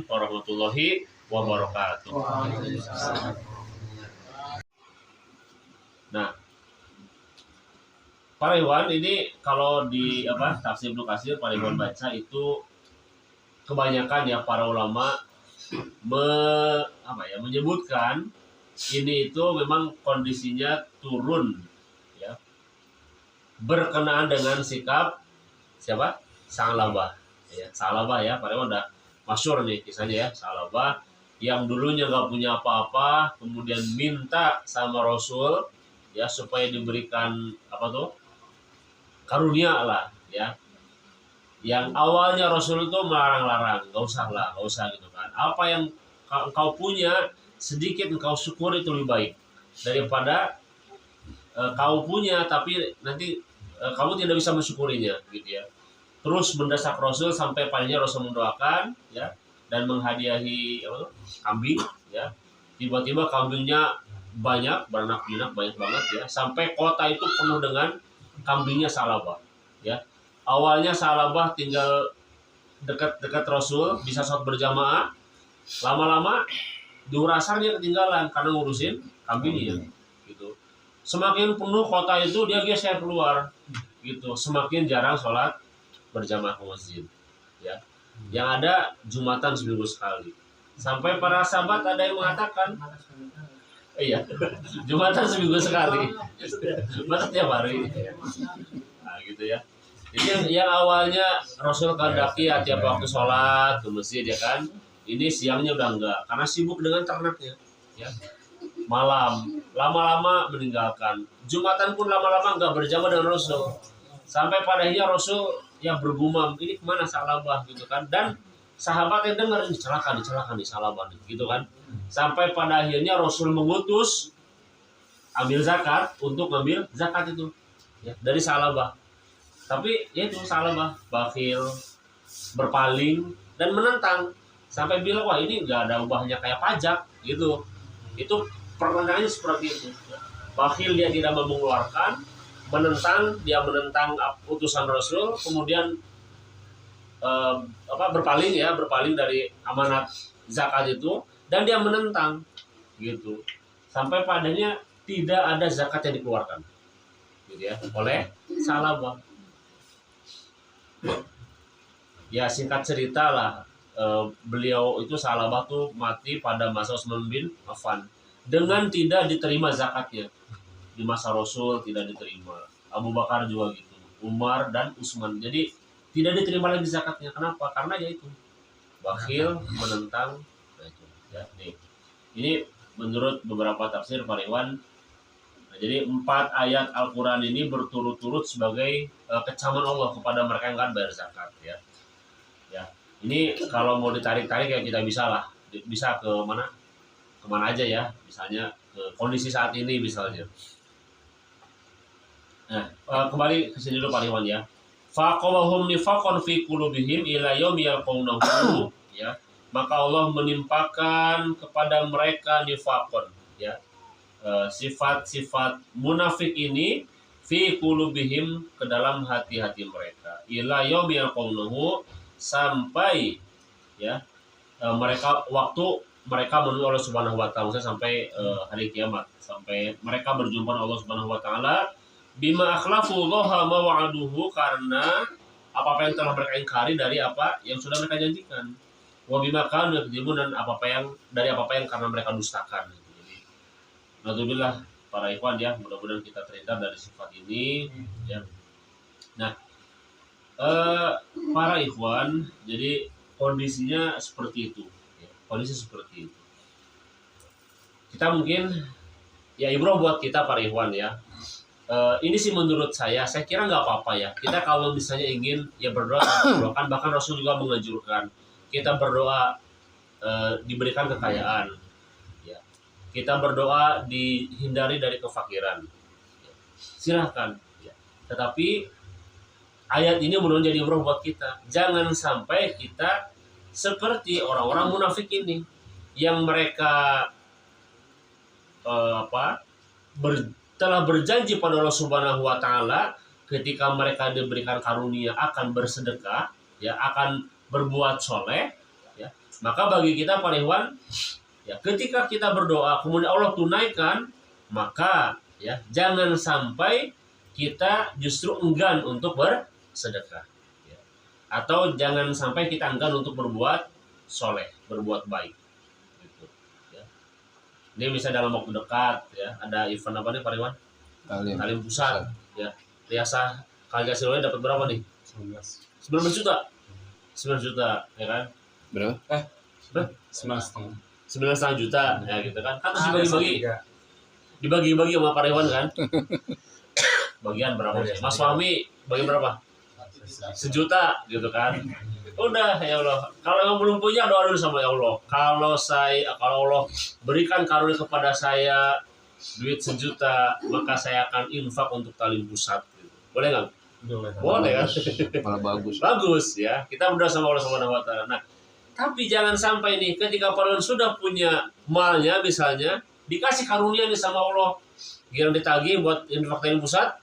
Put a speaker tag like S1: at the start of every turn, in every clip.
S1: warahmatullahi wabarakatuh. Nah, para ikhwan, ini kalau di tafsir Ibnu Katsir para ikhwan baca itu kebanyakan ya para ulama menyebutkan ini itu memang kondisinya turun ya, berkenaan dengan sikap siapa? Sa'labah ya. Sa'labah ya, para ikhwan udah masyhur nih kisahnya ya. Sa'labah yang dulunya nggak punya apa-apa, kemudian minta sama Rasul ya supaya diberikan karunia lah ya. Yang awalnya Rasul itu melarang-larang, nggak usah gitu kan. Apa yang engkau punya sedikit engkau syukuri itu lebih baik daripada kau punya tapi nanti kamu tidak bisa mensyukurinya gitu ya. Terus mendesak Rasul sampai paginya Rasul mendoakan ya dan menghadiahi kambing ya. Tiba-tiba kambingnya banyak, beranak pinak banyak banget ya, sampai kota itu penuh dengan kambingnya Sa'labah ya. Awalnya Sa'labah tinggal dekat Rasul, bisa sholat berjamaah. Lama-lama durasanya ketinggalan karena ngurusin kambingnya gitu. Semakin penuh kota itu dia geser keluar gitu, semakin jarang sholat berjamaah ke masjid ya. Yang ada Jumatan seminggu sekali. Sampai para sahabat ada yang mengatakan iya, Jumatan seminggu sekali. Masa tiap hari. Nah, gitu ya. Jadi yang awalnya Rasul kehendaki tiap waktu sholat ke masjid ya kan. Ini siangnya udah enggak karena sibuk dengan ternaknya ya. Malam lama-lama meninggalkan. Jumatan pun lama-lama enggak berjamaah dengan Rasul. Sampai pada akhirnya Rasul yang bergumam, ini kemana Sa'labah gitu kan. Dan sahabat yang dengar ini celaka nih Sa'labah gitu kan. Sampai pada akhirnya Rasul mengutus ambil zakat untuk ngambil zakat itu ya, dari Sa'labah. Tapi ya itu Sa'labah bakhil, berpaling dan menentang sampai bilang wah ini nggak ada ubahnya kayak pajak gitu. Itu pertanyaannya seperti itu. Bakhil dia tidak mau mengeluarkan, menentang utusan Rasul, kemudian berpaling dari amanat zakat itu dan dia menentang gitu. Sampai padanya tidak ada zakat yang dikeluarkan gitu ya oleh Sa'labah. Ya singkat cerita lah, beliau itu Sa'labah tuh mati pada masa Utsman bin Affan dengan tidak diterima zakatnya. Di masa Rasul tidak diterima, Abu Bakar juga gitu, Umar dan Utsman. Jadi tidak diterima lagi zakatnya. Kenapa? Karena ya itu bakhil, menentang. Nah, itu ya nih. Ini menurut beberapa tafsir para ikhwan. Nah, jadi 4 ayat Al-Quran ini berturut-turut sebagai kecaman Allah kepada mereka yang akan bayar zakat ya. Ya, ini kalau mau ditarik-tarik ya kita bisa ke kemana aja ya, misalnya ke kondisi saat ini misalnya. Nah, kembali ke sini dulu Pak Iwan ya. Faqawahum nifaqan fi qulubihim ila yaumi yalqawnahu ya. Maka Allah menimpakan kepada mereka nifaqan ya. Sifat-sifat munafik ini fi qulubihim ke dalam hati-hati mereka. Ila yaumi yalqawnahu sampai ya waktu mereka menuju Allah Subhanahu wa taala, sampai hari kiamat, sampai mereka berjumpa dengan Allah Subhanahu wa taala. Bima akhlafu Allah ma wa'aduhu, karena apa yang telah mereka ingkari dari apa yang sudah mereka janjikan. Wa bima kanu yakdzibun, dan apa yang karena mereka dustakan. Jadi alhamdulillah para ikhwan ya, mudah-mudahan kita terhindar dari sifat ini ya. Nah, para ikhwan, jadi kondisinya seperti itu ya. Kondisi seperti itu. Kita mungkin ya ibrah buat kita para ikhwan ya. Ini sih menurut saya kira nggak apa-apa ya. Kita kalau misalnya ingin ya berdoa, kan bahkan Rasul juga menganjurkan kita berdoa diberikan kekayaan, ya. Kita berdoa dihindari dari kefakiran. Ya. Silahkan. Ya. Tetapi ayat ini menjadi ibrah buat kita. Jangan sampai kita seperti orang-orang munafik ini yang mereka telah berjanji pada Allah Subhanahu wa taala ketika mereka diberikan karunia akan bersedekah ya, akan berbuat soleh ya, Maka bagi kita para ikhwan, ya ketika kita berdoa kemudian Allah tunaikan, maka ya jangan sampai kita justru enggan untuk bersedekah, ya. Atau jangan sampai kita enggan untuk berbuat soleh, berbuat baik. Gitu, ya. Ini misalnya dalam waktu dekat, ya ada event apa nih Pak Iwan? Talim pusat, ya. Riasa Kalja Siloe dapat berapa nih? 19 juta. 9 juta, ya kan?
S2: Berapa?
S1: 9,5 juta, ya gitu kan? Kan terus dibagi-bagi sama Pak Iwan kan? Bagian berapa sih? Mas Fahmi bagi berapa? 1 juta gitu kan. Udah ya Allah. Kalau yang belum punya doa dulu sama ya Allah. Kalau Allah berikan karunia kepada saya duit 1 juta, maka saya akan infak untuk talim pusat. Gitu. Boleh nggak? Boleh kan?
S2: Malah bagus.
S1: Bagus ya. Kita berdoa sama Allah Subhanahu Wa Taala. Nah, tapi jangan sampai nih ketika Pak sudah punya malnya misalnya dikasih karunia nih sama Allah, yang ditagih buat infak talim pusat.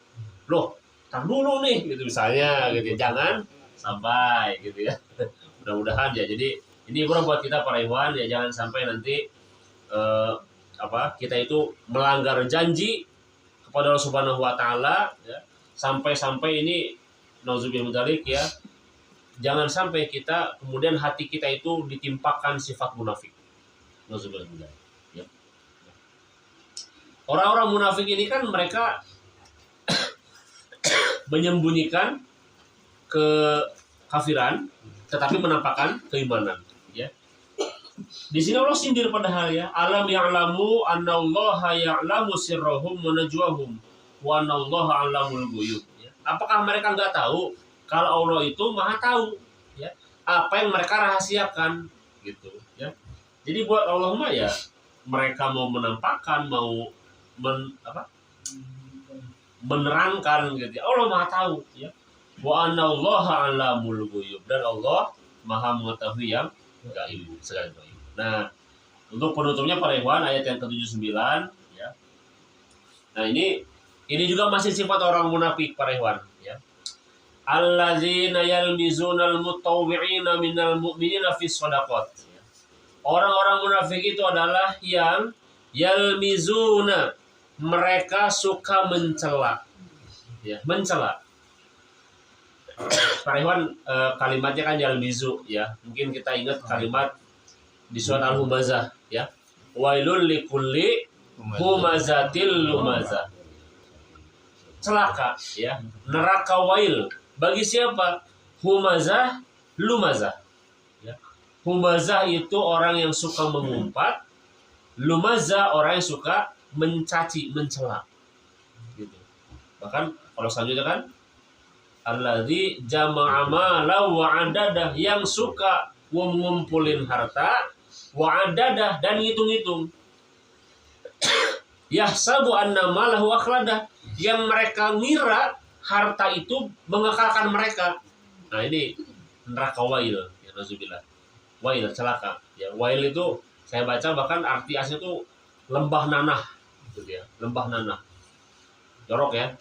S1: Loh, tar dulu nih gitu misalnya gitu ya. Jangan sampai gitu ya. Mudah-mudahan ya. Jadi ini bro buat kita para ikhwan ya, jangan sampai nanti kita itu melanggar janji kepada Allah Subhanahu Wa Taala ya. Sampai ini nauzubillah min dzalik ya. Jangan sampai kita kemudian hati kita itu ditimpakan sifat munafik. Nauzubillah min dzalik ya. Orang-orang munafik ini kan mereka menyembunyikan kekafiran tetapi menampakkan keimanan ya. Di sini Allah sindir padahal ya, alam ya'lamu annallaha ya'lamu sirrahum wa najwahum wa annallaha 'alamul ghuyub ya. Apakah mereka enggak tahu kalau Allah itu Maha tahu ya apa yang mereka rahasiakan gitu ya. Jadi buat Allah mah ya mereka mau menampakkan mau menerangkan gitu ya. Allah Maha tahu ya. Wa anallaha 'alamul ghuyub, dan Allah Maha mengetahui yang gaib, segala gaib. Nah, untuk penutupnya para ikhwan ayat yang ke-79 ya. Nah, ini juga masih sifat orang munafik para ikhwan ya. Allazina yalmizunal mutawwi'ina minal mu'minina fis shadaqat. Ya. Orang-orang munafik itu adalah yang yalmizuna, mereka suka mencela. Ya, mencela. Para ikhwan kalimatnya kan yalmizu ya. Mungkin kita ingat kalimat di surat Al-Humazah ya. Wailul likulli humazatil lumazah. Celaka ya. Neraka wail bagi siapa? Humazah, lumazah. Ya. Humazah itu orang yang suka mengumpat, lumazah orang yang suka mencaci, mencela. Gitu. Bahkan kalau selanjutnya kan alladzi jama'a mala wa 'adadah, yang suka ngumpulin harta, wa 'adadah, dan ngitung-ngitung. Yahsabu anna malahu akhladah, yang mereka ngira harta itu mengekalkan mereka. Nah, ini neraka wail ya, nazubillah. Wail, celaka. Ya, wail itu saya baca bahkan arti asli itu lembah nanah gitu ya, lembah nanah. Jorok ya.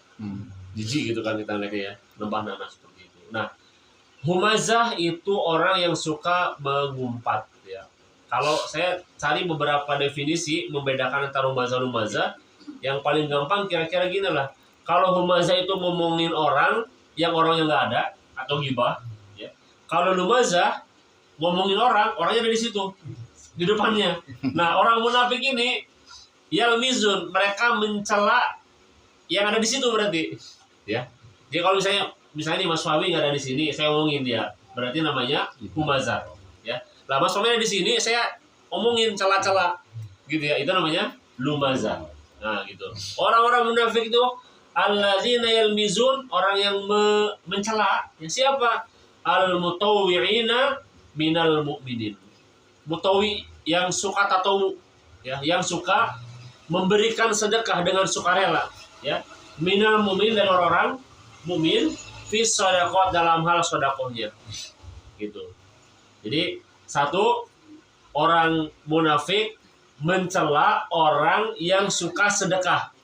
S1: Jijik gitu kan kita lihatnya ya, lembah nanah seperti itu. Nah, humazah itu orang yang suka mengumpat ya. Kalau saya cari beberapa definisi membedakan antara humazah, yang paling gampang kira-kira gini lah. Kalau humazah itu ngomongin orang yang nggak ada atau ghibah ya. Kalau lumazah ngomongin orangnya ada di situ di depannya. Nah, orang munafik ini yalmizun, mereka mencela yang ada di situ berarti. Ya, jadi kalau misalnya nih Mas Fawi nggak ada di sini, saya omongin dia, berarti namanya humazah, ya. Lah Mas Fawi ada di sini, saya omongin cela-cela, gitu ya, itu namanya lumazah. Nah, gitu. Orang-orang munafik itu allazina yalmizun, orang yang mencela, ya siapa? Al-mutawwi'ina minal mu'minin. Mutawwi yang suka tatawu, ya, yang suka memberikan sedekah dengan sukarela, ya. Minal mu'min, dari orang-orang mu'min fi shadaqat, dalam hal sedekahnya gitu. Jadi satu, orang munafik mencela orang yang suka sedekah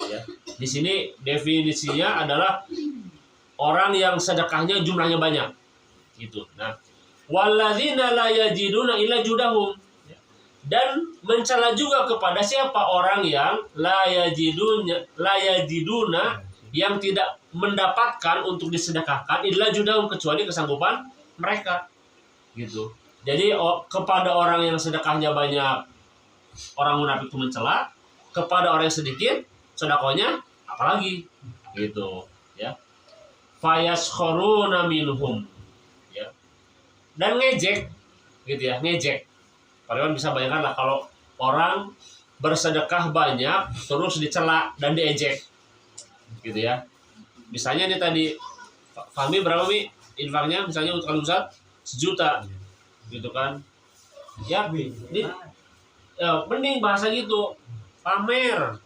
S1: ya. Di sini definisinya adalah orang yang sedekahnya jumlahnya banyak gitu. Nah, Walladzina la yajiduna illa judahum. Dan mencela juga kepada siapa orang yang la yajiduna yang tidak mendapatkan untuk disedekahkan illa judahum kecuali kesanggupan mereka. Gitu. Jadi kepada orang yang sedekahnya banyak, orang munafik itu mencela, kepada orang yang sedikit sedekahnya apalagi gitu ya. Fayaskharuna minhum ya. Dan ngejek gitu ya, ngejek. Kalian bisa bayangkan lah kalau orang bersedekah banyak terus dicela dan diejek gitu ya. Misalnya nih tadi Fahmi berapa Mi infaknya misalnya untuk Al-Ustaz 1 juta gitu kan ya, mending bahasa gitu pamer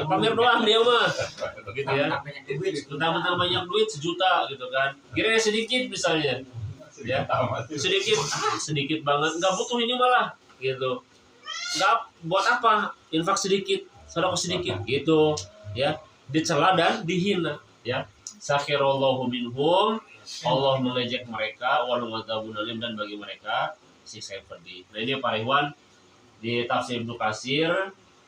S1: pamer doang dia mah gitu ya, mentang-mentang banyak duit 1 juta gitu kan, kira sedikit misalnya ya, sedikit banget, nggak butuh ini malah gitu, nggak buat apa infak sedikit sedekah sedikit gitu ya, dicela dan dihina ya. Sakhirallahu minhum, Allah mengejek mereka, walau ngadzabun alim, dan bagi mereka siksa yang pedih. Nah ini Pak Iwan di tafsir Ibnu Katsir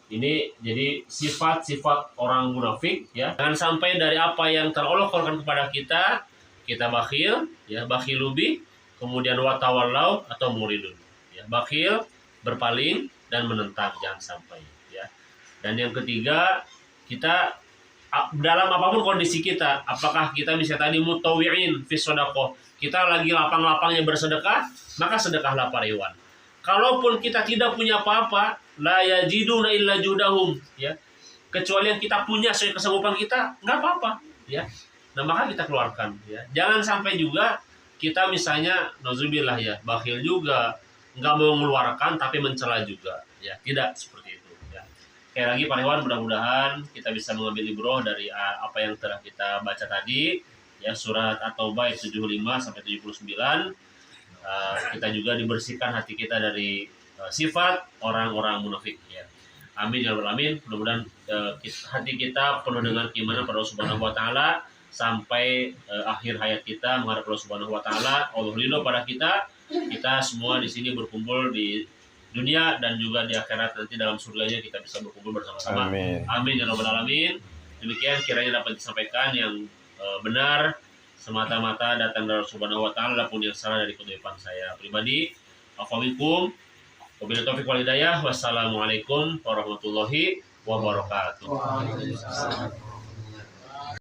S1: ini jadi sifat-sifat orang munafik ya. Jangan sampai dari apa yang terolok-olokkan kepada kita, kita bakhil ya, bakhilubi, kemudian watawallau atau muridun ya, bakhil, berpaling dan menentang, jangan sampai ya. Dan yang ketiga, kita dalam apapun kondisi kita, apakah kita bisa tadi mutawi'in fi shadaqah, kita lagi lapang-lapangnya bersedekah, maka sedekahlah Pak Iwan. Kalaupun kita tidak punya apa-apa, la yajiduna illa judahum ya, kecuali yang kita punya sesuai kesanggupan kita, nggak apa-apa ya. Nah maka kita keluarkan ya. Jangan sampai juga kita misalnya nauzubillah ya, bakhil juga, nggak mau mengeluarkan tapi mencela juga ya, tidak seperti itu ya. Sekali lagi Pak Iwan, mudah-mudahan kita bisa mengambil ibroh dari apa yang telah kita baca tadi ya, surat At-Taubah 75 sampai 79. Kita juga dibersihkan hati kita dari sifat orang-orang munafik ya. Amin ya rabbal alamin. Mudah-mudahan hati kita penuh dengan keimanan pada Allah Subhanahu wa taala sampai akhir hayat kita menghadap Allah Subhanahu wa taala. Allah ridho pada kita. Kita semua di sini berkumpul di dunia dan juga di akhirat nanti dalam surganya kita bisa berkumpul bersama-sama. Amin. Amin ya rabbal alamin. Demikian kiranya dapat disampaikan yang benar semata-mata datang dari Allah Subhanahu wa taala, adapun yang salah dari kudaipan saya pribadi. Afwabikum wabillahi taufiq wal hidayah. Wassalamualaikum warahmatullahi wabarakatuh. Waalaikumsalam.